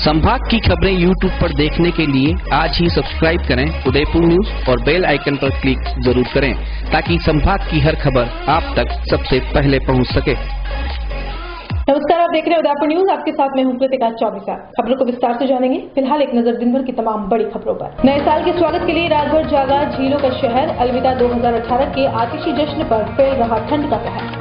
संभाग की खबरें YouTube पर देखने के लिए आज ही सब्सक्राइब करें उदयपुर न्यूज और बेल आइकन पर क्लिक जरूर करें ताकि संभाग की हर खबर आप तक सबसे पहले पहुंच सके। नमस्कार, आप देख रहे हैं उदयपुर न्यूज। आपके साथ मैं हूं कृतिका चौबीसा। खबरों को विस्तार से जानेंगे। फिलहाल एक नजर दिन भर की तमाम बड़ी खबरों पर। नए साल के स्वागत के लिए रात भर जागा झीलों का शहर। अलविदा 2018 के आतिशी जश्न पर फैल रहा ठंड का कहर।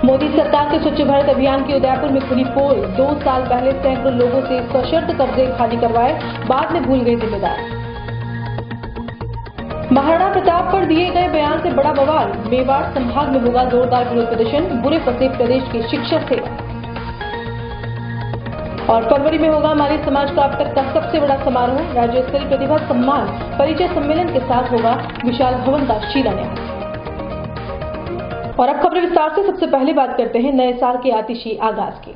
मोदी सरकार के स्वच्छ भारत अभियान की उदयपुर में खुली पोल। 2 साल पहले सैकड़ों लोगों से सशर्त कब्जे खाली करवाए, बाद में भूल गए जिम्मेदार। महाराणा प्रताप पर दिए गए बयान से बड़ा बवाल। मेवाड़ संभाग में होगा जोरदार विरोध प्रदर्शन, बुरे फंसे प्रदेश के शिक्षक थे। और फरवरी में होगा हमारे समाज का अब तक का सबसे बड़ा समारोह। राज्य स्तरीय प्रतिभा सम्मान परिचय सम्मेलन के साथ होगा विशाल भवन का शिलान्यास। और अब खबरें विस्तार से। सबसे पहले बात करते हैं नए साल के आतिशी आगाज की।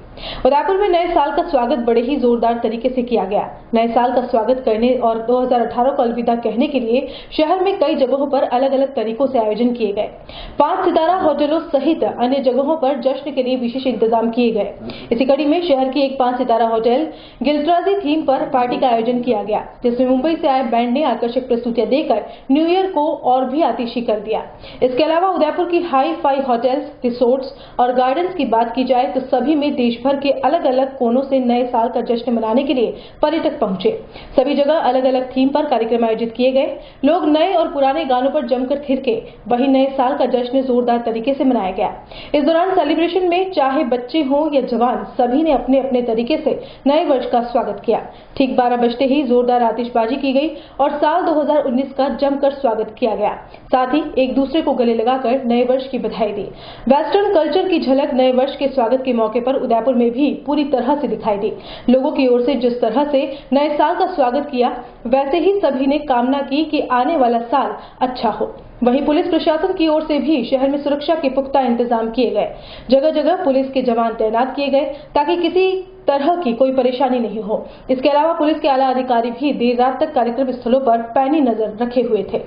उदयपुर में नए साल का स्वागत बड़े ही जोरदार तरीके से किया गया। नए साल का स्वागत करने और 2018 को अलविदा कहने के लिए शहर में कई जगहों पर अलग अलग तरीकों से आयोजन किए गए। 5 सितारा होटलों सहित अन्य जगहों पर जश्न के लिए विशेष इंतजाम किए गए। इसी कड़ी में शहर की एक 5 सितारा होटल गिल्ट्राजी थीम पर पार्टी का आयोजन किया गया, जिसमें मुंबई से आए बैंड ने आकर्षक प्रस्तुतियां देकर न्यू ईयर को और भी आतिशी कर दिया। इसके अलावा उदयपुर की हाई फाई होटल्स, रिसोर्ट्स और गार्डन्स की बात की जाए तो सभी में देश भर के अलग अलग कोनों से नए साल का जश्न मनाने के लिए पर्यटक पहुंचे। सभी जगह अलग अलग थीम पर कार्यक्रम आयोजित किए गए। लोग नए और पुराने गानों पर जमकर थिरके। वहीं नए साल का जश्न जोरदार तरीके से मनाया गया। इस दौरान सेलिब्रेशन में चाहे बच्चे हों या जवान, सभी ने अपने अपने तरीके से नए वर्ष का स्वागत किया। ठीक 12 बजते ही जोरदार आतिशबाजी की गई और साल 2019 का जमकर स्वागत किया गया। साथ ही एक दूसरे को गले लगाकर नए वर्ष की बधाई दी। वेस्टर्न कल्चर की झलक नए वर्ष के स्वागत के मौके पर उदयपुर में भी पूरी तरह से दिखाई दी। लोगों की ओर से जिस तरह से नए साल का स्वागत किया, वैसे ही सभी ने कामना की कि आने वाला साल अच्छा हो। वहीं पुलिस प्रशासन की ओर से भी शहर में सुरक्षा के पुख्ता इंतजाम किए गए। जगह जगह पुलिस के जवान तैनात किए गए ताकि किसी तरह की कोई परेशानी नहीं हो। इसके अलावा पुलिस के आला अधिकारी भी देर रात तक कार्यक्रम स्थलों पर पैनी नजर रखे हुए थे।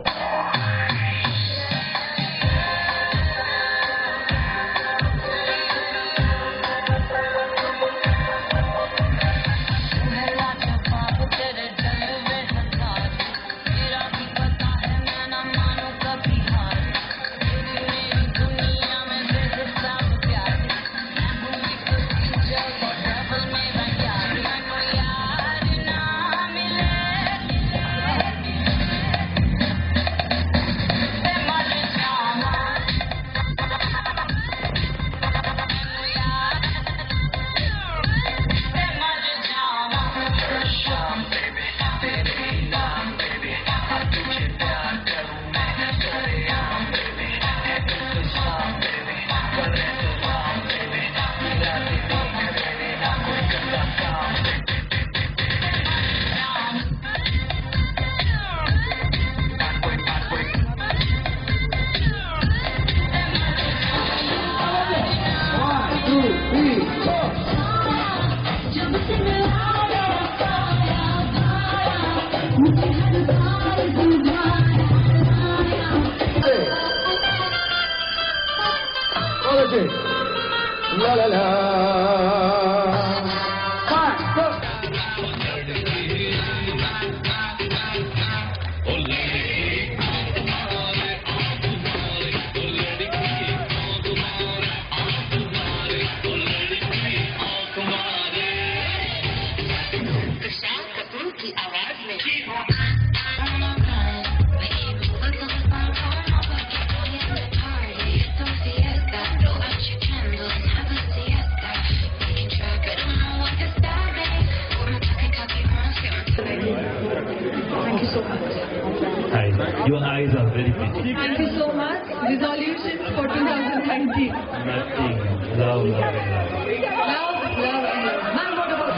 La la la. Your eyes are very pretty. Thank you so much. Resolutions for 2019. Nothing. Love, love, and love. Love, love, and love. Ma'am, what about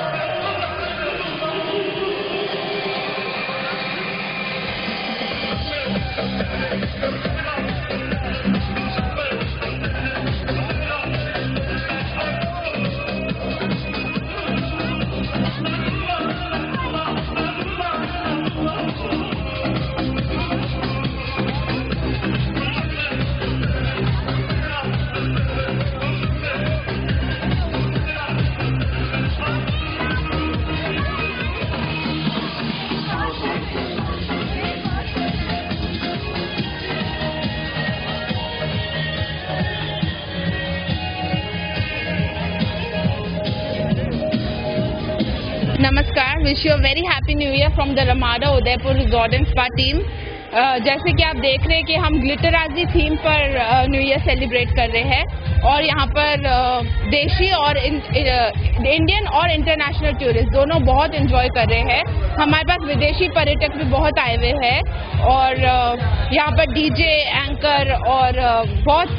नमस्कार, wish you a very happy new year from the Ramada Udaipur resort and spa team. जैसे कि आप देख रहे हैं कि हम ग्लिटराजी theme पर न्यू ईयर सेलिब्रेट कर रहे हैं और यहाँ पर देशी और इंडियन और इंटरनेशनल टूरिस्ट दोनों बहुत एंजॉय कर रहे हैं। हमारे पास विदेशी पर्यटक भी बहुत आए हुए हैं और यहाँ पर डीजे, एंकर और बहुत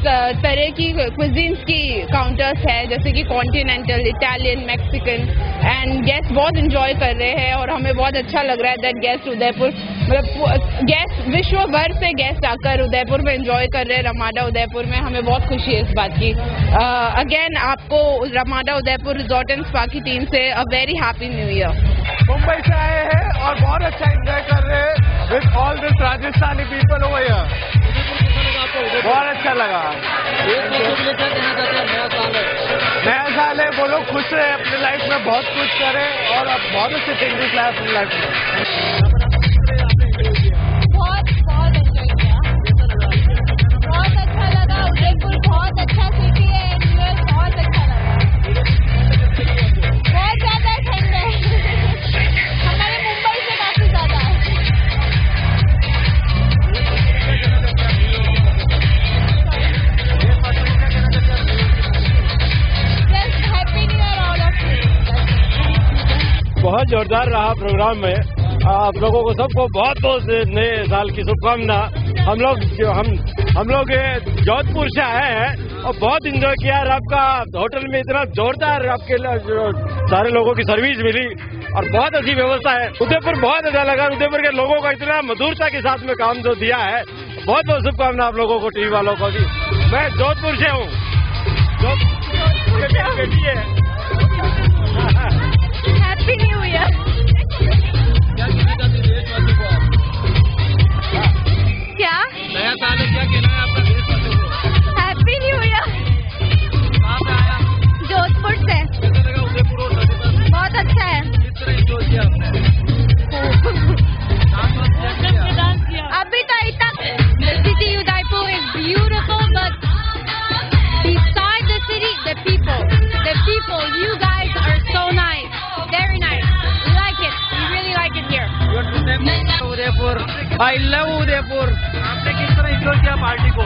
तरह की क्विजीन्स की काउंटर्स है, जैसे कि continental, Italian, Mexican, and guest बहुत एंजॉय कर रहे हैं और हमें बहुत अच्छा लग रहा है दैट गेस्ट उदयपुर, मतलब गेस्ट विश्व भर से गेस्ट आकर उदयपुर में एंजॉय कर रहे हैं। रमाडा उदयपुर में हमें बहुत खुशी है इस बात की। अगेन आपको Ramada Udaipur resort and spa की टीम से a very happy new year. Mumbai से आए हैं और बहुत अच्छा एंजॉय कर रहे हैं with all this Rajasthani people over here. बहुत अच्छा लगा। नया साल है, वो लोग खुश रहे अपनी लाइफ में, बहुत कुछ करें और अब बहुत अच्छे चेंजेस लाए अपनी लाइफ में। बहुत एंजॉय किया, बहुत अच्छा लगा। उदयपुर बहुत अच्छा सिटी है, बहुत अच्छा लगा। बहुत ज्यादा ठंड है हमारे मुंबई से काफी ज्यादा है। Just happy new year all of you. बहुत जोरदार रहा प्रोग्राम में। आप लोगों को सबको बहुत बहुत नए साल की शुभकामना। हम लोग जोधपुर से आए हैं और बहुत एंजॉय किया। और आपका होटल में इतना जोरदार आपके सारे लोगों की सर्विस मिली और बहुत अच्छी व्यवस्था है। उदयपुर बहुत अच्छा लगा। उदयपुर के लोगों को इतना मधुरता के साथ में काम जो दिया है, बहुत बहुत शुभकामना आप लोगों को, टीवी वालों को भी। मैं जोधपुर से हूँ। Happy new year. क्या नया साल है, क्या कहना है आपका देशवासियों को? Happy new year. कहाँ से आया? जोधपुर से। कैसा लगा उदयपुर और राजस्थान? बहुत अच्छा है। किस तरह एंजॉय किया आपने? अभी तो इतना the city Udaipur is beautiful, but beside the city, the people, you guys are so nice, very nice. We like it. We really like it here. Udaipur, I love Udaipur. आपने किस तरह एंजॉय किया पार्टी को?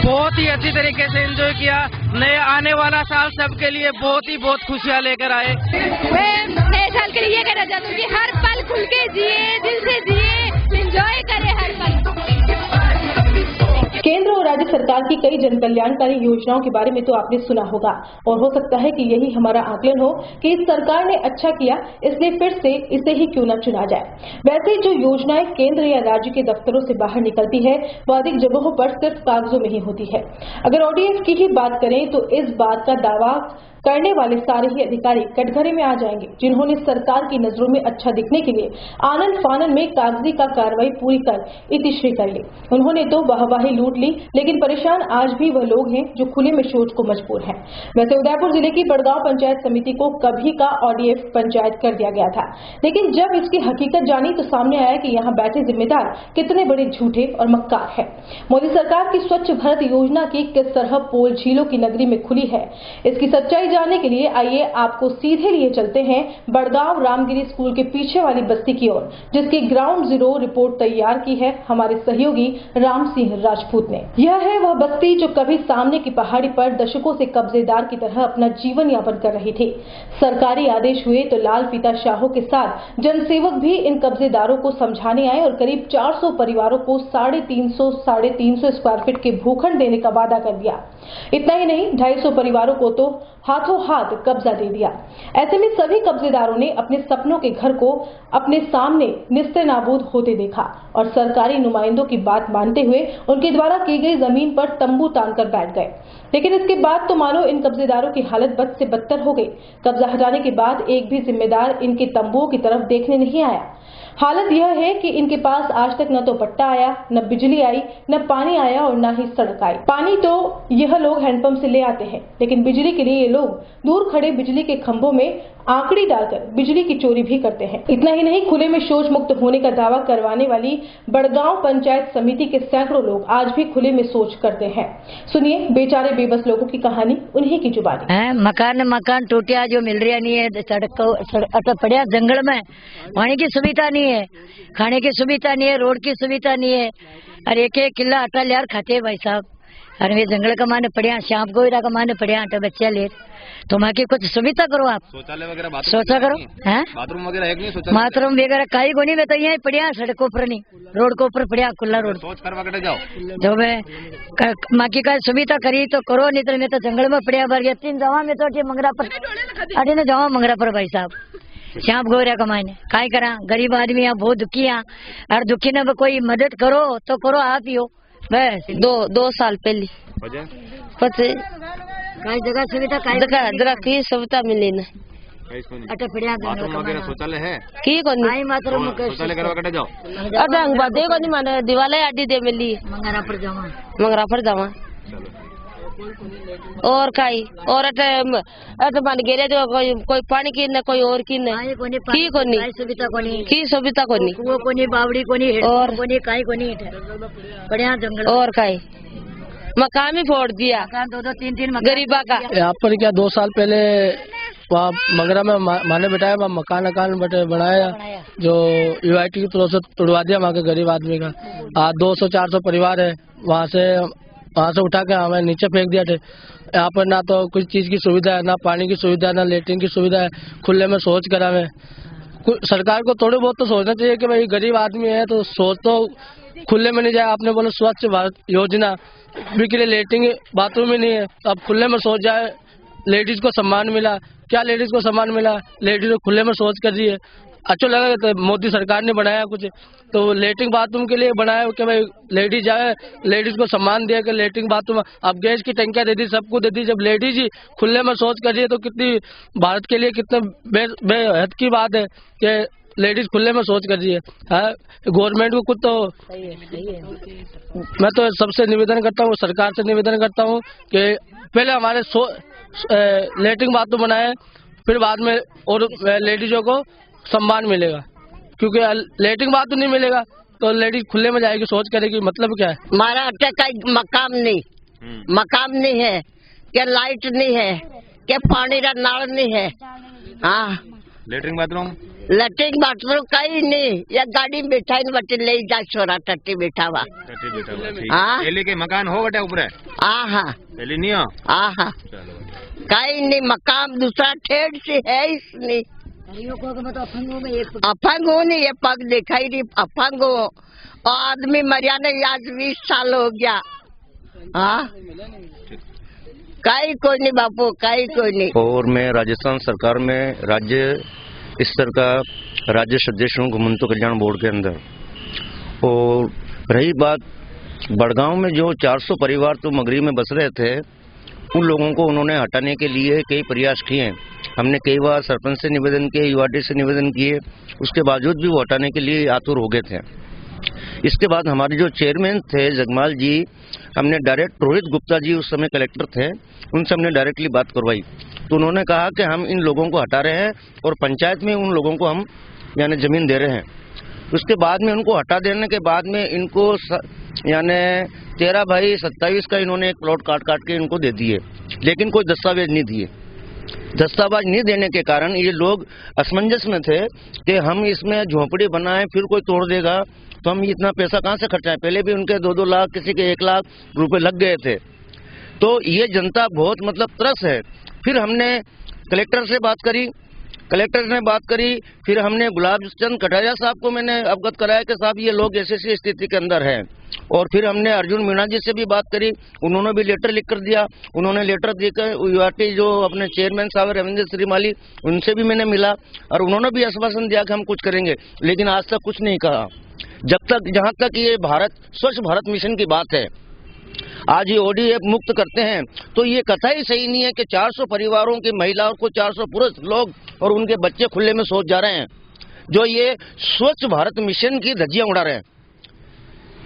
बहुत ही अच्छी तरीके से एंजॉय किया। नए आने वाला साल सबके लिए बहुत खुशियाँ लेकर आए। मैं नए साल के लिए ये कहना चाहती हूँ कि हर पल खुल के जिए, दिल से जिए, एंजॉय करें हर पल। केंद्र और राज्य सरकार की कई जन कल्याणकारी योजनाओं के बारे में तो आपने सुना होगा और हो सकता है कि यही हमारा आकलन हो कि इस सरकार ने अच्छा किया, इसलिए फिर से इसे ही क्यों न चुना जाए। वैसे जो योजनाएं केंद्र या राज्य के दफ्तरों से बाहर निकलती है वो अधिक जगहों पर सिर्फ कागजों में ही होती है। अगर ODF की ही बात करें तो इस बात का दावा करने वाले सारे ही अधिकारी कटघरे में आ जाएंगे जिन्होंने सरकार की नजरों में अच्छा दिखने के लिए आनंद फानन में कागजी का कार्रवाई पूरी कर इतिश्री कर ली। उन्होंने तो वाहवाही लूट ली, लेकिन परेशान आज भी वह लोग हैं जो खुले में शोच को मजबूर हैं। वैसे उदयपुर जिले की बड़गांव पंचायत समिति को कभी का ODF पंचायत कर दिया गया था, लेकिन जब इसकी हकीकत जानी तो सामने आया कि यहाँ बैठे जिम्मेदार कितने बड़े झूठे और मक्कार है। मोदी सरकार की स्वच्छ भारत योजना की किस तरह पोल झीलों की नगरी में खुली है, इसकी सच्चाई जानने के लिए आइए आपको सीधे लिए चलते हैं बड़गांव रामगिरी स्कूल के पीछे वाली बस्ती की ओर, जिसकी ग्राउंड जीरो रिपोर्ट तैयार की है हमारे सहयोगी राम सिंह राजपूत ने। यह है वह बस्ती जो कभी सामने की पहाड़ी पर दशकों से कब्जेदार की तरह अपना जीवन यापन कर रही थी। सरकारी आदेश हुए तो लाल फीता शाहों के साथ जनसेवक भी इन कब्जेदारों को समझाने आए और करीब 400 परिवारों को 350 स्क्वायर फीट के भूखंड देने का वादा कर दिया। इतना ही नहीं, 250 परिवारों को तो हाथों हाथ कब्जा दे दिया। ऐसे में सभी कब्जेदारों ने अपने सपनों के घर को अपने सामने निस्ते नाबूद होते देखा और सरकारी नुमाइंदों की बात मानते हुए उनके द्वारा की गई जमीन पर तंबू तानकर बैठ गए। लेकिन इसके बाद तो मानो इन कब्जेदारों की हालत बद से बदतर हो गई। कब्जा हटाने के बाद एक भी जिम्मेदार इनके तंबुओं की तरफ देखने नहीं आया। हालत यह है कि इनके पास आज तक न तो पट्टा आया, न बिजली आई, न पानी आया और न ही सड़क आई। पानी तो यह लोग हैंडपंप से ले आते हैं, लेकिन बिजली के लिए ये लोग दूर खड़े बिजली के खंभों में आंकड़ी डालकर बिजली की चोरी भी करते हैं। इतना ही नहीं, खुले में शौच मुक्त होने का दावा करवाने वाली बड़गांव पंचायत समिति के सैकड़ों लोग आज भी खुले में शौच करते हैं। सुनिए बेचारे बेबस लोगों की कहानी, उन्हीं की जुबानी। मकान टूटिया जो मिल रहा नहीं है, सड़क पड़िया जंगल में, पानी की सुविधा नहीं है, खाने की सुविधा नहीं है, रोड की सुविधा नहीं है। और एक किला आटा लियार खाते है भाई साहब। अरे वे जंगल का माने पड़िया, श्याम गोयरा का माने पड़िया आटा बच्चा ले, तो वहाँ की कुछ सुविधा करो आप। शौचालय वगैरह सोचा करो है, बाथरूम वगैरह है कि नहीं? बाथरूम वगैरह कहीं को नहीं, बताइए यहाँ पड़िया सड़कों पर नहीं, रोड के ऊपर पड़िया खुला रोड। सोच करवा के जाओ तो मैं माँ की का सुविधा करी तो करो, नहीं तो मैं तो जंगल में पड़िया भर गया। 3 जवा में तो मंगरा पर अरे न जावा मंगरा पर भाई साहब, श्याम गोयरा कमाने काई करा। गरीब आदमी यहाँ बहुत दुखी है, और दुखी ने कोई मदद करो तो करो आप ही हो। बस 2 साल पहले कई जगह सुविधा जगह की सुविधा मिली न, बाथरूम वगैरह शौचालय है की कोनी मातरूम शौचालय करवा के जाओ। अटंग बादे कोनी माने दिवाले आडी दे मिली मंगरा पर जावा और काई और अट मान गेरे जो कोई पानी की न, कोई और की न, की कोनी सुविधा कोनी वो कोनी बावड़ी कोनी और कोनी काई कोनी बढ़िया जंगल और काई मकान भी फोड़ दिया, 2-3 गरीबा का। यहाँ पर क्या 2 साल पहले वहाँ मंगरा में माने बैठाया, वहाँ मकान बनाया जो यूआईटी की तरफ से तोड़वा दिया वहाँ के गरीब आदमी का। 200-400 परिवार है, वहाँ से उठा के हमें नीचे फेंक दिया थे। यहाँ पर ना तो कुछ चीज की सुविधा है, ना पानी की सुविधा है, ना लेटरिन की सुविधा है, खुले में शौच करा में। सरकार को थोड़े बहुत तो सोचना चाहिए कि भाई गरीब आदमी है तो शौच तो खुले में नहीं जाए। आपने बोला स्वच्छ भारत योजना भी के लिए लेटरिन बाथरूम में नहीं है, तो अब खुले में शौच जाए। लेडीज को सम्मान मिला, क्या लेडीज को सम्मान मिला? लेडीज को खुले में शौच कर रही है। अच्छा लगा तो मोदी सरकार ने बनाया कुछ, तो लेटरिन बाथरूम के लिए बनाया कि भाई लेडीज जाए, लेडीज को सम्मान दिया कि लेटरिन बाथरूम। अब गैस की टंकियां दे दी, सबको दे दी। जब लेडीज ही खुले में शौच कर रही है तो कितनी भारत के लिए कितने बेहद की बात है कि लेडीज खुले में शौच कर रही है। गवर्नमेंट को कुछ तो मैं तो सबसे निवेदन करता हूँ, सरकार से निवेदन करता हूँ कि पहले हमारे लेटरिन बाथरूम बनाए, फिर बाद में और लेडीजों को सम्मान मिलेगा। क्योंकि लेटरिन बाथरूम नहीं मिलेगा तो लेडीज खुले में जाएगी, शौच करेगी, मतलब क्या है? हमारा अटे का मकाम नहीं है, क्या लाइट नहीं है, क्या पानी का नल नहीं है। हाँ लेटरिन बाथरूम कहीं नहीं, या गाड़ी में बैठा बटे ले जा छोरा टट्टी बैठा हुआ। पहले के मकान हो बटे ऊपर? हाँ पहले नहीं हो? हाँ कहीं नहीं, मकान दूसरा ठेठ से है इसने। अपंग हो नहीं, ये पग दिखाई नहीं, अपंग हो। और आदमी मरिया ने आज 20 साल हो गया। हाँ कहीं कोई नहीं बापू, कहीं कोई नहीं। और मैं राजस्थान सरकार में राज्य स्तर का राज्य सदस्य हूँ घुमंतु कल्याण बोर्ड के अंदर। और रही बात बड़गांव में जो 400 परिवार तो मगरी में बस रहे थे, उन लोगों को उन्होंने हटाने के लिए कई प्रयास किए। हमने कई बार सरपंच से निवेदन किए, यूआरडी से निवेदन किए, उसके बावजूद भी वो हटाने के लिए आतुर हो गए थे। इसके बाद हमारे जो चेयरमैन थे जगमाल जी, हमने डायरेक्ट रोहित गुप्ता जी उस समय कलेक्टर थे, उनसे हमने डायरेक्टली बात करवाई। तो उन्होंने कहा कि हम इन लोगों को हटा रहे हैं और पंचायत में उन लोगों को हम यानी जमीन दे रहे हैं। उसके बाद में उनको हटा देने के बाद में इनको यानी 13 बाई 27 का इन्होंने एक प्लॉट काट के इनको दे दिए, लेकिन कोई दस्तावेज नहीं दिए। दस्तावेज नहीं देने के कारण ये लोग असमंजस में थे कि हम इसमें झोपड़ी बनाएं, फिर कोई तोड़ देगा तो हम इतना पैसा कहाँ से खर्चाएं। पहले भी उनके 2-2 लाख, किसी के 1 लाख रुपए लग गए थे। तो ये जनता बहुत मतलब त्रस है। फिर हमने कलेक्टर से बात करी, कलेक्टर ने बात करी, फिर हमने गुलाब चंद कटारिया साहब को मैंने अवगत कराया कि साहब ये लोग ऐसी स्थिति के अंदर हैं। और फिर हमने अर्जुन मीणा जी से भी बात करी, उन्होंने भी लेटर लिख कर दिया। उन्होंने लेटर देकर यूआरटी जो अपने चेयरमैन साहब रविंद्र श्रीमाली, उनसे भी मैंने मिला और उन्होंने भी आश्वासन दिया कि हम कुछ करेंगे, लेकिन आज तक कुछ नहीं कहा। जहाँ तक ये स्वच्छ भारत मिशन की बात है, आज ये ओडीएफ मुक्त करते हैं तो ये कथा ही सही नहीं है कि 400 परिवारों की महिलाओं को 400 पुरुष लोग और उनके बच्चे खुले में शौच जा रहे हैं, जो ये स्वच्छ भारत मिशन की धज्जियां उड़ा रहे हैं।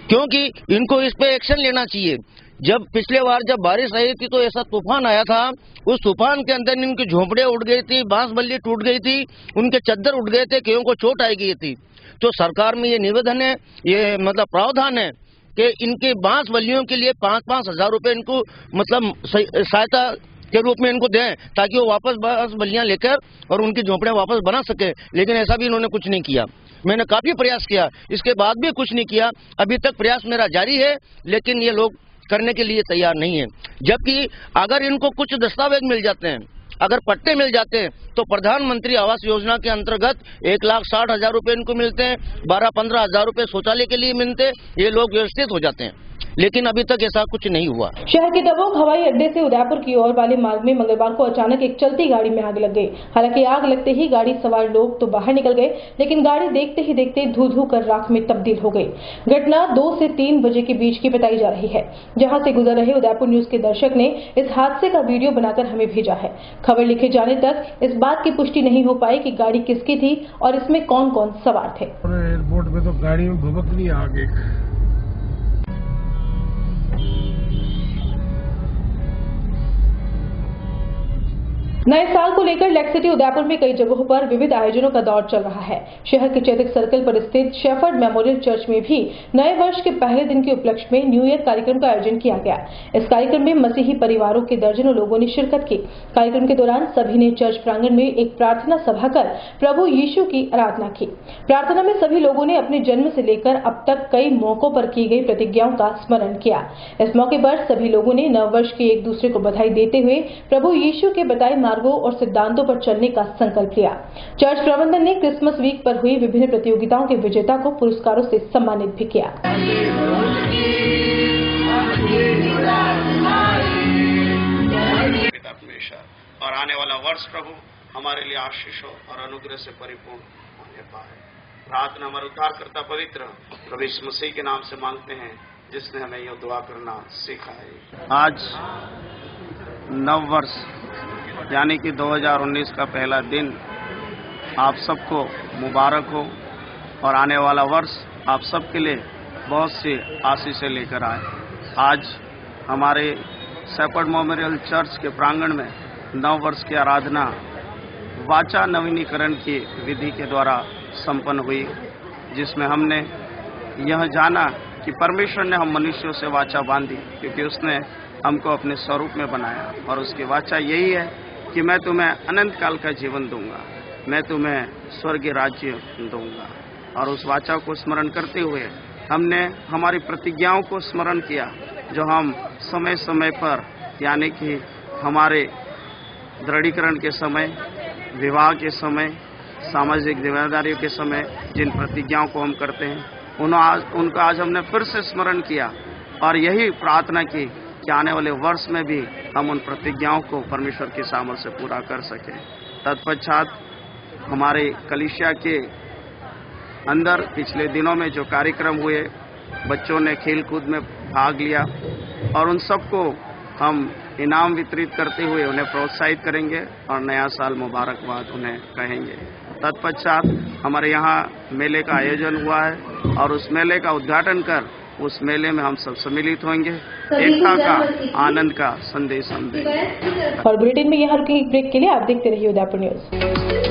क्योंकि इनको इस पे एक्शन लेना चाहिए। जब पिछले बार जब बारिश आई थी तो ऐसा तूफान आया था, उस तूफान के अंदर इनकी झोंपड़ियां उड़ गई थी, बांस बल्ली टूट गई थी, उनके चद्दर उड़ गए थे, कईयों को चोट आई गई थी। तो सरकार में ये निवेदन है, ये मतलब प्रावधान है कि इनके बांस बल्लियों के लिए 5-5 हजार रुपए इनको मतलब सहायता के रूप में इनको दें, ताकि वो वापस बांस बल्लियां लेकर और उनकी झोंपड़ियां वापस बना सके। लेकिन ऐसा भी इन्होंने कुछ नहीं किया। मैंने काफी प्रयास किया, इसके बाद भी कुछ नहीं किया। अभी तक प्रयास मेरा जारी है, लेकिन ये लोग करने के लिए तैयार नहीं है। जबकि अगर इनको कुछ दस्तावेज मिल जाते हैं, अगर पट्टे मिल जाते हैं, तो प्रधानमंत्री आवास योजना के अंतर्गत 1,60,000 रुपए इनको मिलते हैं, 12-15 हजार रुपए शौचालय के लिए मिलते हैं, ये लोग व्यवस्थित हो जाते हैं। लेकिन अभी तक ऐसा कुछ नहीं हुआ। शहर के डबोक हवाई अड्डे से उदयपुर की ओर वाले मार्ग में मंगलवार को अचानक एक चलती गाड़ी में आग लग गई। हालांकि आग लगते ही गाड़ी सवार लोग तो बाहर निकल गए, लेकिन गाड़ी देखते ही देखते धू-धू कर राख में तब्दील हो गई। घटना 2 से 3 बजे के बीच की बताई जा रही है। जहां से गुजर रहे उदयपुर न्यूज के दर्शक ने इस हादसे का वीडियो बनाकर हमें भेजा है। खबर लिखे जाने तक इस बात की पुष्टि नहीं हो पाई कि गाड़ी किसकी थी और इसमें कौन कौन सवार थे। एयरपोर्ट पे तो गाड़ी में भभक नहीं आगे। नए साल को लेकर लेक सिटी उदयपुर में कई जगहों पर विविध आयोजनों का दौर चल रहा है। शहर के चैतिक सर्कल पर स्थित शेफर्ड मेमोरियल चर्च में भी नए वर्ष के पहले दिन के उपलक्ष्य में न्यू ईयर कार्यक्रम का आयोजन किया गया। इस कार्यक्रम में मसीही परिवारों के दर्जनों लोगों ने शिरकत की। कार्यक्रम के दौरान सभी ने चर्च प्रांगण में एक प्रार्थना सभा कर प्रभु यीशु की आराधना की। प्रार्थना में सभी लोगों ने अपने जन्म से लेकर अब तक कई मौकों पर की गई प्रतिज्ञाओं का स्मरण किया। इस मौके पर सभी लोगों ने नव वर्ष की एक दूसरे को बधाई देते हुए प्रभु यीशु के बताए मार्गों और सिद्धांतों पर चलने का संकल्प लिया। चर्च प्रबंधन ने क्रिसमस वीक पर हुई विभिन्न प्रतियोगिताओं के विजेता को पुरस्कारों से सम्मानित भी किया। और आने वाला वर्ष प्रभु हमारे लिए आशीषों और अनुग्रह से परिपूर्ण होने पाए। प्रार्थना हमारे उद्धारकर्ता पवित्र प्रभु यीशु मसीह के नाम से मांगते हैं, जिसने हमें यह दुआ करना सिखाई। आज नव वर्ष यानी कि 2019 का पहला दिन आप सबको मुबारक हो और आने वाला वर्ष आप सबके लिए बहुत सी आशीषें लेकर आए। आज हमारे शेफर्ड मेमोरियल चर्च के प्रांगण में नव वर्ष की आराधना वाचा नवीनीकरण की विधि के द्वारा संपन्न हुई, जिसमें हमने यह जाना कि परमेश्वर ने हम मनुष्यों से वाचा बांधी, क्योंकि उसने हमको अपने स्वरूप में बनाया और उसकी वाचा यही है कि मैं तुम्हें अनंत काल का जीवन दूंगा, मैं तुम्हें स्वर्गीय राज्य दूंगा। और उस वाचा को स्मरण करते हुए हमने हमारी प्रतिज्ञाओं को स्मरण किया, जो हम समय समय पर यानी कि हमारे दृढ़ीकरण के समय, विवाह के समय, सामाजिक जिम्मेदारियों के समय जिन प्रतिज्ञाओं को हम करते हैं, उनका आज हमने फिर से स्मरण किया और यही प्रार्थना की कि आने वाले वर्ष में भी हम उन प्रतिज्ञाओं को परमेश्वर की सामर्थ्य से पूरा कर सकें। तत्पश्चात हमारे कलीसिया के अंदर पिछले दिनों में जो कार्यक्रम हुए, बच्चों ने खेल कूद में भाग लिया और उन सबको हम इनाम वितरित करते हुए उन्हें प्रोत्साहित करेंगे और नया साल मुबारकबाद उन्हें कहेंगे। तत्पश्चात हमारे यहाँ मेले का आयोजन हुआ है और उस मेले का उद्घाटन कर उस मेले में हम सब सम्मिलित होंगे, एकता का, आनंद का संदेश हम देंगे। और बुलेटिन में यहाँ रुकेंगे ब्रेक के लिए। आप देखते रहिए Udaipur news.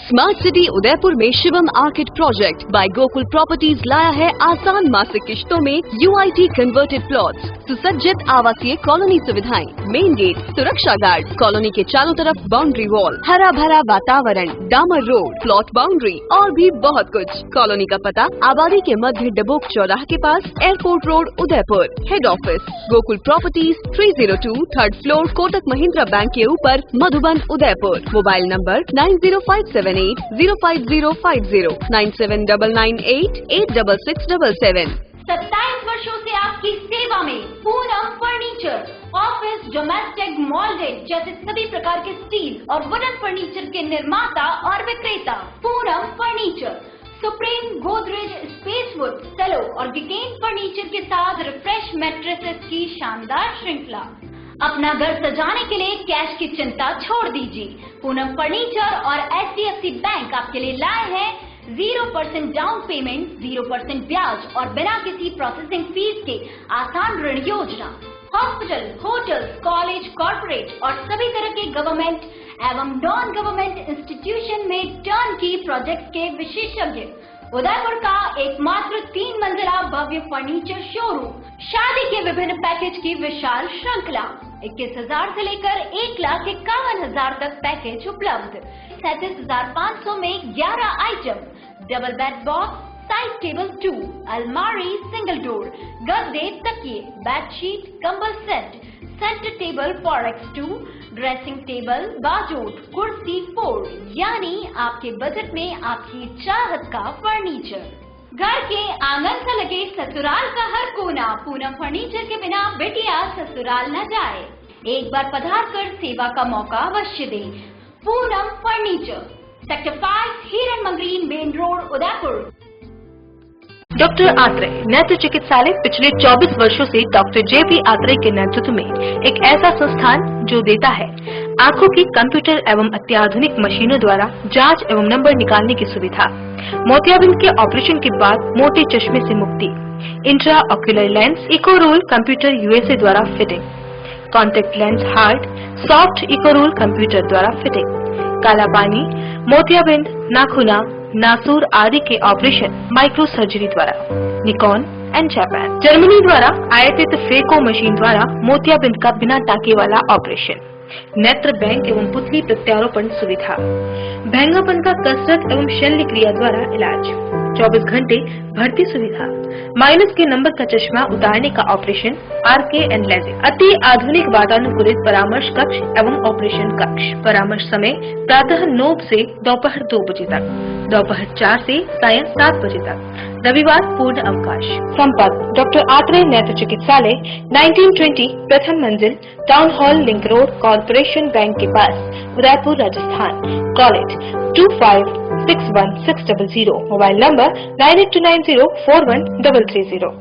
Smart city Udaipur में Shivam orchid project by Gokul properties लाया है आसान मासिक किश्तों में UIT कन्वर्टेड प्लॉट्स, सुसज्जित आवासीय कॉलोनी सुविधाएं, मेन गेट, सुरक्षा गार्ड, कॉलोनी के चारों तरफ बाउंड्री वॉल, हरा भरा वातावरण, डामर रोड, प्लॉट बाउंड्री और भी बहुत कुछ। कॉलोनी का पता आबादी के मध्य डबोक चौराहा के पास, airport road, Udaipur. Head office Gokul properties, 302 3rd floor, Kotak Mahindra bank के ऊपर, मधुबन, उदयपुर। Mobile number 9057805050, 9799886677। 27 वर्षों से आपकी सेवा में पूनम फर्नीचर, ऑफिस, डोमेस्टिक, मॉल्डेड जैसे सभी प्रकार के स्टील और वुडन फर्नीचर के निर्माता और विक्रेता। Poonam furniture Supreme, Godrej, Spacewood, Cello और विकेन फर्नीचर के साथ रिफ्रेश मैट्रेसेस की शानदार श्रृंखला। अपना घर सजाने के लिए कैश की चिंता छोड़ दीजिए। पूनम फर्नीचर और HDFC बैंक आपके लिए लाए हैं 0% डाउन पेमेंट, 0% ब्याज और बिना किसी प्रोसेसिंग फीस के आसान ऋण योजना। हॉस्पिटल, होटल्स, कॉलेज, कॉर्पोरेट और सभी तरह के गवर्नमेंट एवं नॉन गवर्नमेंट इंस्टीट्यूशन में टर्न की प्रोजेक्ट के विशेषज्ञ। उदयपुर का एकमात्र 3 मंजिला भव्य फर्नीचर शोरूम, शादी के विभिन्न पैकेज की विशाल श्रृंखला। 21,000 से लेकर 1,51,000 तक पैकेज उपलब्ध। 37,500 में 11 item, double bed box, side table 2, अलमारी, सिंगल डोर, गद्दे, तकिए, बेडशीट, कंबल set, centre table 4x2, dressing table, बाजूट, कुर्सी 4, यानी आपके बजट में आपकी चाहत का फर्नीचर। घर के आंगन से लगे ससुराल का हर कोना। पूनम फर्नीचर के बिना बेटिया ससुराल न जाए। एक बार पधार कर सेवा का मौका अवश्य दें। पूनम फर्नीचर, सेक्टर 5, हिरन Mangri, main road, Udaipur. Doctor Atreya नेत्र चिकित्सालय पिछले 24 वर्षों से डॉक्टर JP आत्रेय के नेतृत्व में एक ऐसा संस्थान जो देता है आंखों की कंप्यूटर एवं अत्याधुनिक मशीनों द्वारा जांच एवं नंबर निकालने की सुविधा, मोतियाबिंद के ऑपरेशन के बाद मोटे चश्मे से मुक्ति, इंट्रा ऑक्यूलर लेंस, इकोरोल कंप्यूटर USA द्वारा fitting, contact lens hard, soft इकोरोल कंप्यूटर द्वारा फिटिंग, काला पानी, मोतियाबिंद, नाखूना, नासूर आदि के ऑपरेशन माइक्रो सर्जरी द्वारा, निकॉन एंड जापान, जर्मनी द्वारा आयातित फेको मशीन द्वारा मोतियाबिंद का बिना टाके वाला ऑपरेशन, नेत्र बैंक एवं पुतली प्रत्यारोपण सुविधा, भैंगापन का कसरत एवं शल्य क्रिया द्वारा इलाज, 24 घंटे भर्ती सुविधा, माइनस के नंबर का चश्मा उतारने का ऑपरेशन, RK एंड लेजिक, अति आधुनिक वातानुकूलित परामर्श कक्ष एवं ऑपरेशन कक्ष। परामर्श समय प्रातः 9 से दोपहर 2 बजे तक, दोपहर 4 से सायं 7 बजे तक, रविवार पूर्ण अवकाश। संपर्क डॉक्टर आत्रेय नेत्र चिकित्सालय, 1920 प्रथम मंजिल, town hall, link road, corporation bank के पास, Udaipur, Rajasthan. College 25616000, mobile number 9829041330।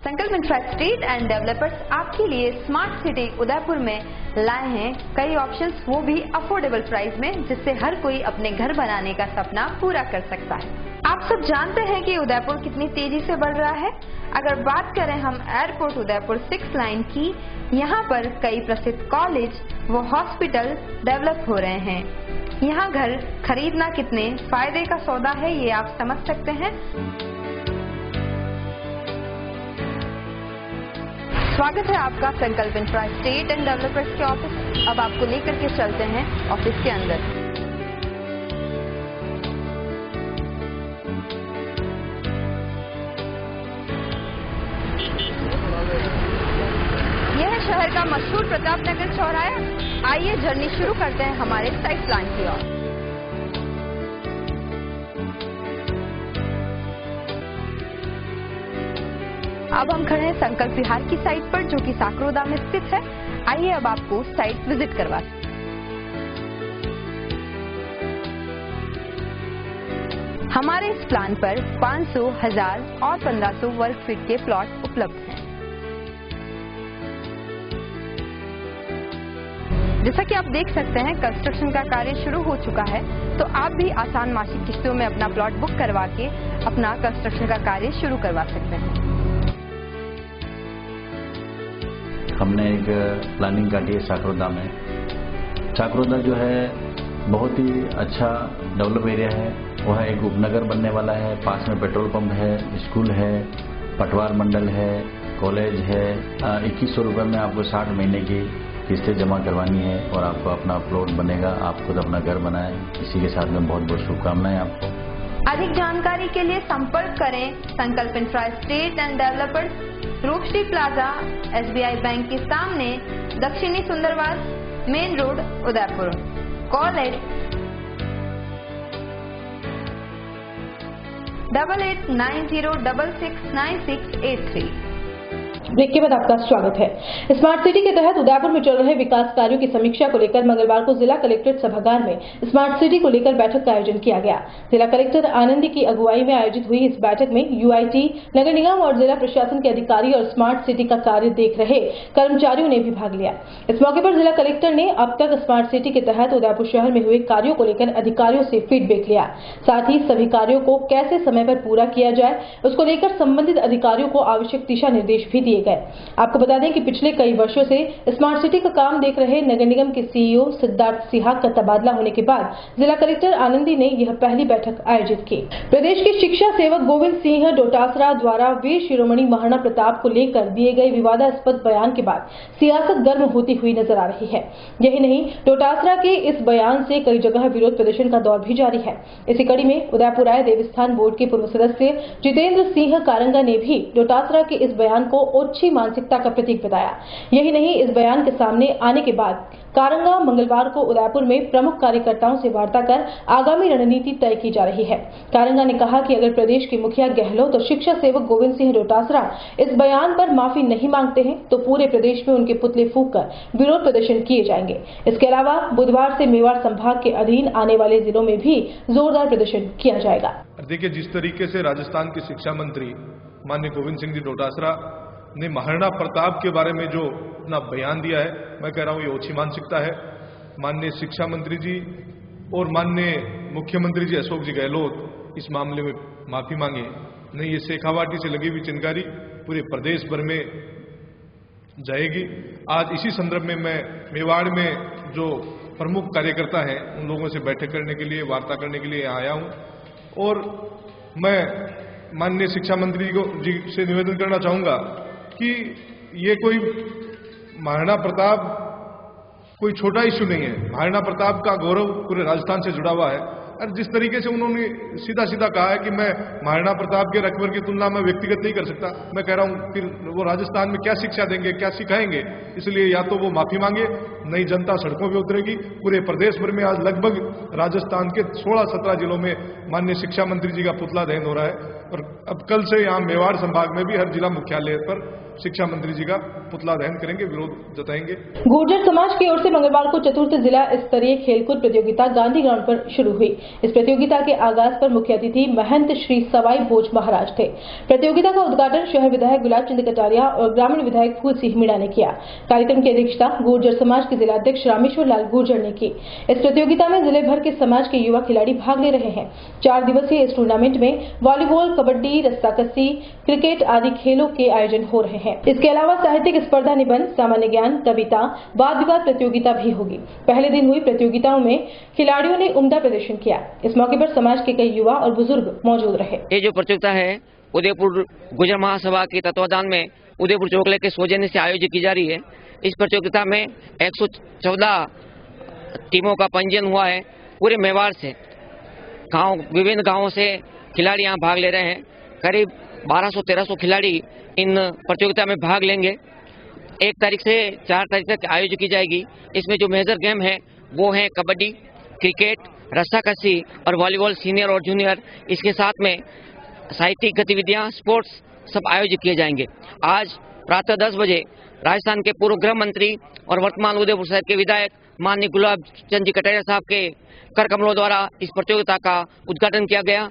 Sankalp इंफ्रास्ट्रीट and developers आपके लिए स्मार्ट सिटी उदयपुर में लाए हैं कई ऑप्शंस, वो भी अफोर्डेबल प्राइस में, जिससे हर कोई अपने घर बनाने का सपना पूरा कर सकता है। आप सब जानते हैं कि उदयपुर कितनी तेजी से बढ़ रहा है। अगर बात करें हम एयरपोर्ट उदयपुर 6 लाइन की, यहाँ पर कई प्रसिद्ध कॉलेज व हॉस्पिटल डेवलप हो रहे हैं। यहाँ घर खरीदना कितने फायदे का सौदा है ये आप समझ सकते हैं। स्वागत है आपका संकल्प इंफ्रास्ट्रीट एंड डेवलपर्स के ऑफिस। अब आपको लेकर के चलते हैं ऑफिस के अंदर। यह है शहर का मशहूर प्रताप नगर चौराहा। आइए जर्नी शुरू करते हैं हमारे साइट प्लान की ओर। अब हम खड़े हैं संकल्प विहार की साइट पर, जो कि साकरोदा में स्थित है। आइए अब आपको साइट विजिट करवाते हैं। हमारे इस प्लान पर 500, 1000 और 1500 वर्ग फीट के प्लॉट उपलब्ध हैं। जैसा कि आप देख सकते हैं कंस्ट्रक्शन का कार्य शुरू हो चुका है, तो आप भी आसान मासिक किस्तों में अपना प्लॉट बुक करवा के अपना कंस्ट्रक्शन का कार्य शुरू करवा सकते हैं। हमने एक प्लानिंग काटी है चाकरोदा में। चाकरोदा जो है बहुत ही अच्छा डेवलप एरिया है। वह एक उपनगर बनने वाला है। पास में पेट्रोल पंप है, स्कूल है, पटवार मंडल है, कॉलेज है। 2100 रुपये में आपको 60 महीने की किस्तें जमा करवानी है और आपको अपना प्लॉट बनेगा। आप खुद अपना घर बनाएं। इसी के साथ में बहुत बहुत शुभकामनाएं आपको। अधिक जानकारी के लिए संपर्क करें Sankalp infra estate and developers, Roshni plaza, SBI bank के सामने, दक्षिणी Sundarwas, main road, Udaipur. Call 8890669683। Break के बाद आपका स्वागत है। स्मार्ट सिटी के तहत उदयपुर में चल रहे विकास कार्यों की समीक्षा को लेकर मंगलवार को जिला कलेक्ट्रेट सभागार में स्मार्ट सिटी को लेकर बैठक का आयोजन किया गया। जिला कलेक्टर आनंदी की अगुवाई में आयोजित हुई इस बैठक में UIT, नगर निगम और जिला प्रशासन के अधिकारी और स्मार्ट सिटी का कार्य देख रहे कर्मचारियों ने भी भाग लिया। इस मौके पर जिला कलेक्टर ने अब तक स्मार्ट सिटी के तहत उदयपुर शहर में हुए कार्यों को लेकर अधिकारियों से फीडबैक लिया। साथ ही सभी कार्यों को कैसे समय पर पूरा किया जाए उसको लेकर संबंधित अधिकारियों को आवश्यक दिशा निर्देश भी दिए गए। आपको बता दें कि पिछले कई वर्षों से स्मार्ट सिटी का काम देख रहे नगर निगम के CEO सिद्धार्थ सिहाग का तबादला होने के बाद जिला कलेक्टर आनंदी ने यह पहली बैठक आयोजित की। प्रदेश के शिक्षा सेवक गोविंद सिंह डोटासरा द्वारा वीर शिरोमणि महाराणा प्रताप को लेकर दिए गए विवादास्पद बयान के बाद सियासत गर्म होती हुई नजर आ रही है। यही नहीं, डोटासरा के इस बयान से कई जगह विरोध प्रदर्शन का दौर भी जारी है। इसी कड़ी में उदयपुर आए देवस्थान बोर्ड के पूर्व सदस्य जितेंद्र सिंह कारंगा ने भी डोटासरा के इस बयान को ओछी मानसिकता का प्रतीक बताया। यही नहीं, इस बयान के सामने आने के बाद कारंगा मंगलवार को उदयपुर में प्रमुख कार्यकर्ताओं से वार्ता कर आगामी रणनीति तय की जा रही है। कारंगा ने कहा कि अगर प्रदेश के मुखिया गहलोत और शिक्षा सेवक गोविंद सिंह डोटासरा इस बयान पर माफी नहीं मांगते हैं तो पूरे प्रदेश में उनके पुतले फूंककर विरोध प्रदर्शन किए जाएंगे। इसके अलावा बुधवार से मेवाड़ संभाग के अधीन आने वाले जिलों में भी जोरदार प्रदर्शन किया जाएगा। देखिए, जिस तरीके से राजस्थान के शिक्षा मंत्री माननीय गोविंद सिंह जी डोटासरा ने महाराणा प्रताप के बारे में जो अपना बयान दिया है, मैं कह रहा हूं ये ओछी मानसिकता है। माननीय शिक्षा मंत्री जी और माननीय मुख्यमंत्री जी अशोक जी गहलोत इस मामले में माफी मांगे। नहीं, ये शेखावाटी से लगी हुई चिनगारी पूरे प्रदेश भर में जाएगी। आज इसी संदर्भ में मैं मेवाड़ में जो प्रमुख कार्यकर्ता हैं उन लोगों से बैठक करने के लिए, वार्ता करने के लिए आया हूं और मैं माननीय शिक्षा मंत्री जी से निवेदन करना चाहूंगा कि ये कोई महाराणा प्रताप कोई छोटा इश्यू नहीं है। महाराणा प्रताप का गौरव पूरे राजस्थान से जुड़ा हुआ है और जिस तरीके से उन्होंने सीधा सीधा कहा है कि मैं महाराणा प्रताप के रकबर की तुलना में व्यक्तिगत नहीं कर सकता, मैं कह रहा हूं फिर वो राजस्थान में क्या शिक्षा देंगे, क्या सिखाएंगे। इसलिए या तो वो माफी मांगे, नई जनता सड़कों पर उतरेगी। पूरे प्रदेश भर में आज लगभग राजस्थान के 16-17 जिलों में माननीय शिक्षा मंत्री जी का पुतला दहन हो रहा है और अब कल से यहाँ मेवाड़ संभाग में भी हर जिला मुख्यालय पर शिक्षा मंत्री जी का पुतला दहन करेंगे, विरोध जताएंगे। गुर्जर समाज की ओर से मंगलवार को चतुर्थ जिला स्तरीय खेलकूद प्रतियोगिता गांधी ग्राउंड पर शुरू हुई। इस प्रतियोगिता के आगाज पर मुख्य अतिथि महंत श्री सवाई भोज महाराज थे। प्रतियोगिता का उद्घाटन शहर विधायक गुलाब चंद कटारिया और ग्रामीण विधायक फूल सिंह मीणा ने किया। कार्यक्रम की अध्यक्षता गुर्जर समाज के जिलाध्यक्ष रामेश्वर लाल गुर्जर ने की। इस प्रतियोगिता में जिले भर के समाज के युवा खिलाड़ी भाग ले रहे हैं। 4 दिवसीय इस टूर्नामेंट में वॉलीबॉल, कबड्डी, रस्साकसी, क्रिकेट आदि खेलों के आयोजन हो रहे हैं। इसके अलावा साहित्यिक स्पर्धा, निबंध, सामान्य ज्ञान, कविता, वाद विवाद प्रतियोगिता भी होगी। पहले दिन हुई प्रतियोगिताओं में खिलाड़ियों ने उम्दा प्रदर्शन किया। इस मौके पर समाज के कई युवा और बुजुर्ग मौजूद रहे। ये जो प्रतियोगिता है उदयपुर गुर्जर महासभा के तत्वाधान में उदयपुर चौकले के सौजन्य से आयोजित की जा रही है। इस प्रतियोगिता में 114 टीमों का पंजीयन हुआ है। पूरे मेवाड़ से विभिन्न गाँवों से खिलाड़ी यहाँ भाग ले रहे हैं। करीब 1200-1300 खिलाड़ी इन प्रतियोगिता में भाग लेंगे। 1 तारीख से 4 तारीख तक आयोजित की जाएगी। इसमें जो मेजर गेम है वो है कबड्डी, क्रिकेट, रस्साकसी और वॉलीबॉल सीनियर और जूनियर। इसके साथ में साहित्यिक गतिविधियां, स्पोर्ट्स सब आयोजित किए जाएंगे। आज प्रातः 10 बजे राजस्थान के पूर्व गृह मंत्री और वर्तमान उदयपुर शहर के विधायक माननीय गुलाब चंद जी कटारिया साहब के कर कमलों द्वारा इस प्रतियोगिता का उद्घाटन किया गया।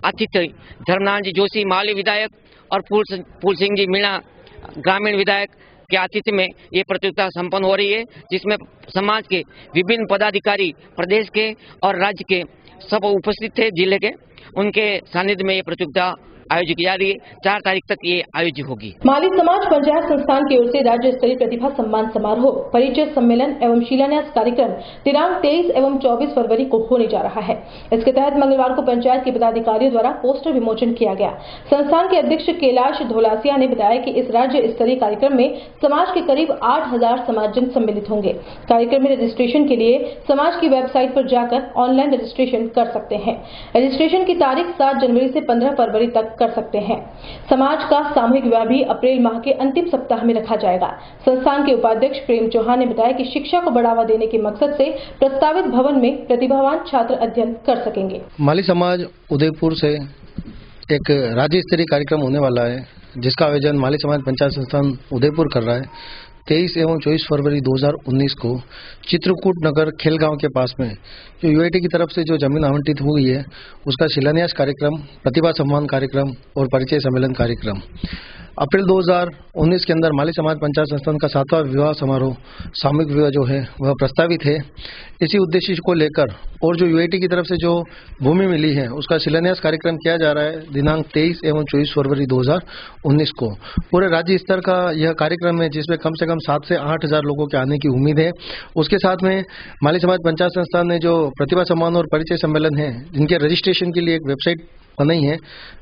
अतिथि धर्मनारायण जी जोशी माली विधायक और फूल सिंह जी मीणा ग्रामीण विधायक के आतिथ्य में ये प्रतियोगिता संपन्न हो रही है, जिसमें समाज के विभिन्न पदाधिकारी प्रदेश के और राज्य के सब उपस्थित थे। जिले के उनके सानिध्य में ये प्रतियोगिता आयोजित की जा रही है। 4 तारीख तक ये आयोजित होगी। माली समाज पंचायत संस्थान की ओर से राज्य स्तरीय प्रतिभा सम्मान समारोह, परिचय सम्मेलन एवं शिलान्यास कार्यक्रम दिनांक 23 एवं 24 फरवरी को होने जा रहा है। इसके तहत मंगलवार को पंचायत के पदाधिकारियों द्वारा पोस्टर विमोचन किया गया। संस्थान के अध्यक्ष कैलाश धोलासिया ने बताया कि इस राज्य स्तरीय कार्यक्रम में समाज के करीब 8000 समाजजन सम्मिलित होंगे। कार्यक्रम में रजिस्ट्रेशन के लिए समाज की वेबसाइट पर जाकर ऑनलाइन रजिस्ट्रेशन कर सकते हैं। रजिस्ट्रेशन की तारीख 7 जनवरी से 15 फरवरी तक कर सकते हैं। समाज का सामूहिक विवाह भी अप्रैल माह के अंतिम सप्ताह में रखा जाएगा। संस्थान के उपाध्यक्ष प्रेम चौहान ने बताया कि शिक्षा को बढ़ावा देने के मकसद से प्रस्तावित भवन में प्रतिभावान छात्र अध्ययन कर सकेंगे। माली समाज उदयपुर से एक राज्य स्तरीय कार्यक्रम होने वाला है, जिसका आयोजन माली समाज पंचायत संस्थान उदयपुर कर रहा है। 23 एवं 24 फरवरी 2019 को चित्रकूट नगर खेलगांव के पास में जो यूआईटी की तरफ से जो जमीन आवंटित हुई है, उसका शिलान्यास कार्यक्रम, प्रतिभा सम्मान कार्यक्रम और परिचय सम्मेलन कार्यक्रम अप्रैल 2019 के अंदर माली समाज पंचायत संस्थान का 7वां विवाह समारोह, सामूहिक विवाह जो है वह प्रस्तावित है। इसी उद्देश्य को लेकर और जो यूआईटी की तरफ से जो भूमि मिली है, उसका शिलान्यास कार्यक्रम किया जा रहा है दिनांक 23 एवं 24 फरवरी 2019 को। पूरे राज्य स्तर का यह कार्यक्रम है, जिसमें कम से कम 7 से 8000 लोगों के आने की उम्मीद है। उसके साथ में माली समाज पंचायत संस्थान ने जो प्रतिभा सम्मान और परिचय सम्मेलन है, जिनके रजिस्ट्रेशन के लिए एक वेबसाइट बनाई है,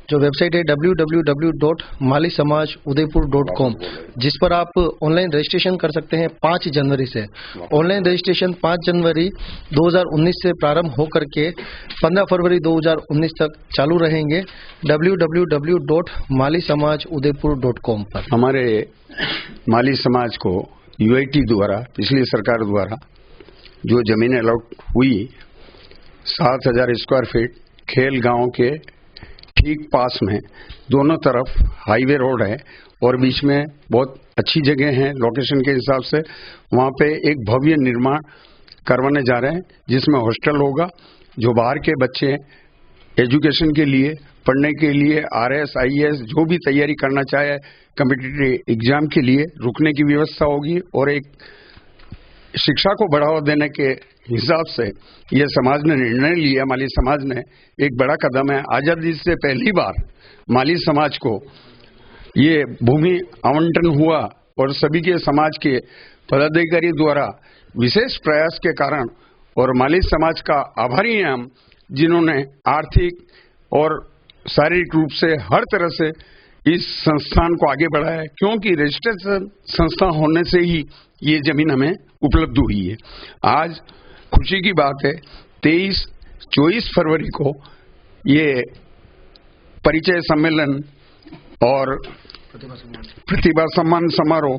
जो वेबसाइट है www.malisamajudaypur.com, जिस पर आप ऑनलाइन रजिस्ट्रेशन कर सकते हैं 5 जनवरी से। ऑनलाइन रजिस्ट्रेशन 5 जनवरी 2019 से प्रारंभ होकर के 15 फरवरी 2019 तक चालू रहेंगे www.malisamajudaypur.com पर। हमारे माली समाज को यूआईटी द्वारा, पिछली सरकार द्वारा जो जमीनें अलॉट हुई 7000 स्क्वायर फीट खेल गांव के ठीक पास में, दोनों तरफ हाईवे रोड है और बीच में बहुत अच्छी जगह है लोकेशन के हिसाब से। वहां पे एक भव्य निर्माण करवाने जा रहे हैं, जिसमें हॉस्टल होगा। जो बाहर के बच्चे एजुकेशन के लिए, पढ़ने के लिए, आरएस आईएएस जो भी तैयारी करना चाहे कॉम्पिटिटिव एग्जाम के लिए, रुकने की व्यवस्था होगी। और एक शिक्षा को बढ़ावा देने के हिसाब से ये समाज ने निर्णय लिया, माली समाज ने, एक बड़ा कदम है। आजादी से पहली बार माली समाज को ये भूमि आवंटन हुआ और सभी के समाज के पदाधिकारी द्वारा विशेष प्रयास के कारण, और माली समाज का आभारी हैं हम, जिन्होंने आर्थिक और शारीरिक रूप से हर तरह से इस संस्थान को आगे बढ़ाया है, क्योंकि रजिस्ट्रेशन संस्था होने से ही ये जमीन हमें उपलब्ध हुई है। आज खुशी की बात है, 23-24 फरवरी को ये परिचय सम्मेलन और प्रतिभा सम्मान समारोह,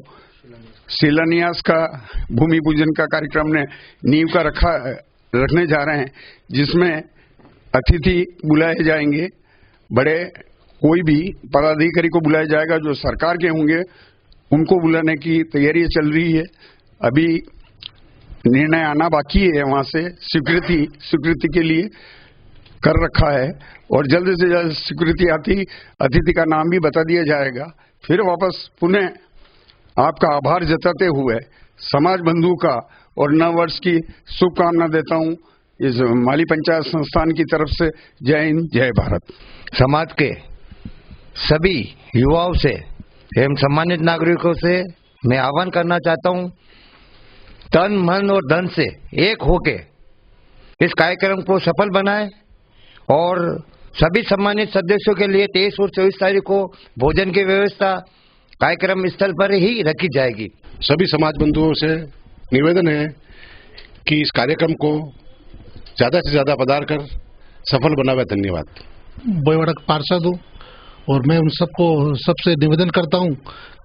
शिलान्यास का, भूमि पूजन का कार्यक्रम ने नींव का रखने जा रहे हैं, जिसमें अतिथि बुलाए जाएंगे। बड़े कोई भी पदाधिकारी को बुलाया जाएगा जो सरकार के होंगे, उनको बुलाने की तैयारी चल रही है। अभी निर्णय आना बाकी है, वहां से स्वीकृति के लिए कर रखा है और जल्द से जल्द स्वीकृति आती अतिथि का नाम भी बता दिया जाएगा। फिर वापस पुनः आपका आभार जताते हुए समाज बंधु का और नव वर्ष की शुभकामना देता हूं इस माली पंचायत संस्थान की तरफ से। जय हिंद, जय भारत। समाज के सभी युवाओं से एवं सम्मानित नागरिकों से मैं आह्वान करना चाहता हूं, तन मन और धन से एक होके इस कार्यक्रम को सफल बनाएं और सभी सम्मानित सदस्यों के लिए 23 और 24 तारीख को भोजन की व्यवस्था कार्यक्रम स्थल पर ही रखी जाएगी। सभी समाज बंधुओं से निवेदन है कि इस कार्यक्रम को ज्यादा से ज्यादा पधार कर सफल बनावे। धन्यवाद। बोईवाड़ा पार्षद हूँ और मैं उन सबसे निवेदन करता हूँ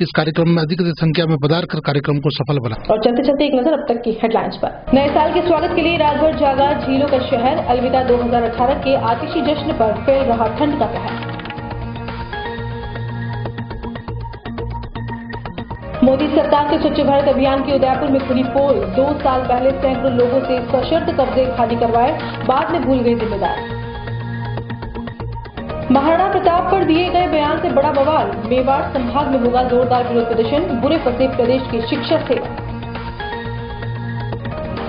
इस कार्यक्रम में अधिक संख्या में पधार कर कार्यक्रम को सफल बना। और चलते चलते एक नजर अब तक की हेडलाइंस पर। नए साल के स्वागत के लिए रात भर जागा झीलों का शहर। अलविदा 2018 के आतिशी जश्न पर फैल रहा ठंड का कहर। मोदी सरकार के स्वच्छ भारत अभियान की उदयपुर में खुली पोल। 2 साल पहले सैकड़ों लोगों से सशर्त कब्जे खाली करवाए, बाद में भूल गए जिम्मेदार। महाराणा प्रताप पर दिए गए बयान से बड़ा बवाल। मेवाड़ संभाग में होगा जोरदार विरोध प्रदर्शन। बुरे फंसे प्रदेश की शिक्षा सेवा।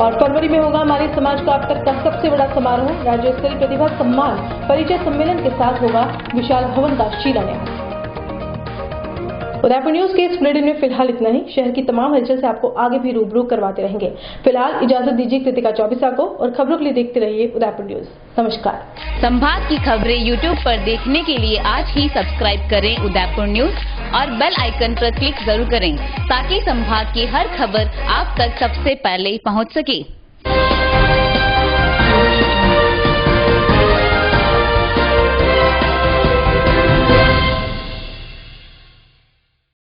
और फरवरी में होगा माली समाज का अब तक का सबसे बड़ा समारोह। राज्य स्तरीय प्रतिभा सम्मान परिचय सम्मेलन के साथ होगा विशाल भवन का शिलान्यास। उदयपुर न्यूज के इस बुलेटिन में फिलहाल इतना ही। शहर की तमाम हलचल से आपको आगे भी रूबरू करवाते रहेंगे। फिलहाल इजाजत दीजिए कृतिका चौबिसा को और खबरों के लिए देखते रहिए उदयपुर न्यूज। नमस्कार। संभाग की खबरें यूट्यूब पर देखने के लिए आज ही सब्सक्राइब करें उदयपुर न्यूज और बेल आइकन पर क्लिक जरूर करें ताकि संभाग की हर खबर आप तक सबसे पहले पहुंच सके।